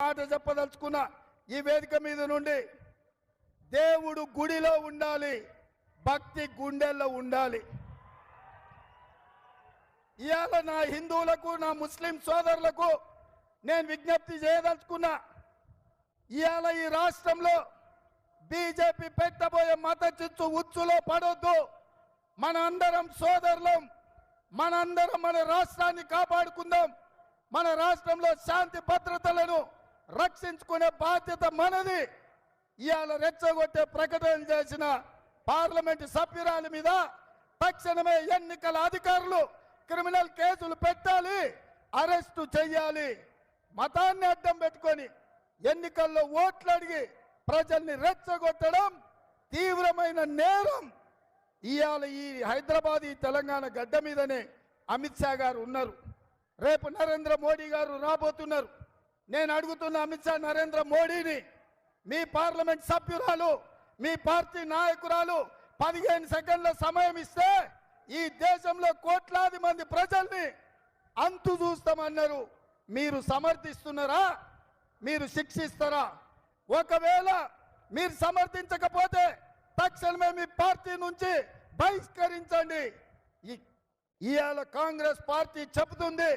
మాట చెప్పదలుచుకున్నా ఈ వేదిక మీద నుండి. దేవుడు గుడిలో ఉండాలి, భక్తి గుండెల్లో ఉండాలి. ఇవాళ నా హిందువులకు, నా ముస్లిం సోదరులకు నేను విజ్ఞప్తి చేయదలుచుకున్నా. ఇవాళ ఈ రాష్ట్రంలో బీజేపీ పెట్టబోయే మత చిచ్చు ఉచ్చులో పడొద్దు. మన అందరం సోదరులం, మనందరం మన రాష్ట్రాన్ని కాపాడుకుందాం. మన రాష్ట్రంలో శాంతి భద్రతలను రక్షించుకునే బాధ్యత మనది. ఇవాళ రెచ్చగొట్టే ప్రకటన చేసిన పార్లమెంటు సభ్యురాల మీద తక్షణమే ఎన్నికల అధికారులు క్రిమినల్ కేసులు పెట్టాలి, అరెస్టు చేయాలి. మతాన్ని అడ్డం పెట్టుకొని ఎన్నికల్లో ఓట్లు అడిగి ప్రజల్ని రెచ్చగొట్టడం తీవ్రమైన నేరం. ఇవాళ ఈ హైదరాబాద్, ఈ తెలంగాణ గడ్డ మీదనే అమిత్ షా గారు ఉన్నారు. రేపు నరేంద్ర మోడీ గారు రాబోతున్నారు. నేను అడుగుతున్న అమిత్ షా, నరేంద్ర మోడీని, మీ పార్లమెంట్ సభ్యురాలు, మీ పార్టీ నాయకురాలు 15 సెకండ్ల సమయం ఇస్తే ఈ దేశంలో కోట్లాది మంది ప్రజల్ని అంతు చూస్తామన్నారు. మీరు సమర్థిస్తున్నారా? మీరు శిక్షిస్తారా? ఒకవేళ మీరు సమర్థించకపోతే తక్షణమే మీ పార్టీ నుంచి బహిష్కరించండి. ఇవాళ కాంగ్రెస్ పార్టీ చెబుతుంది,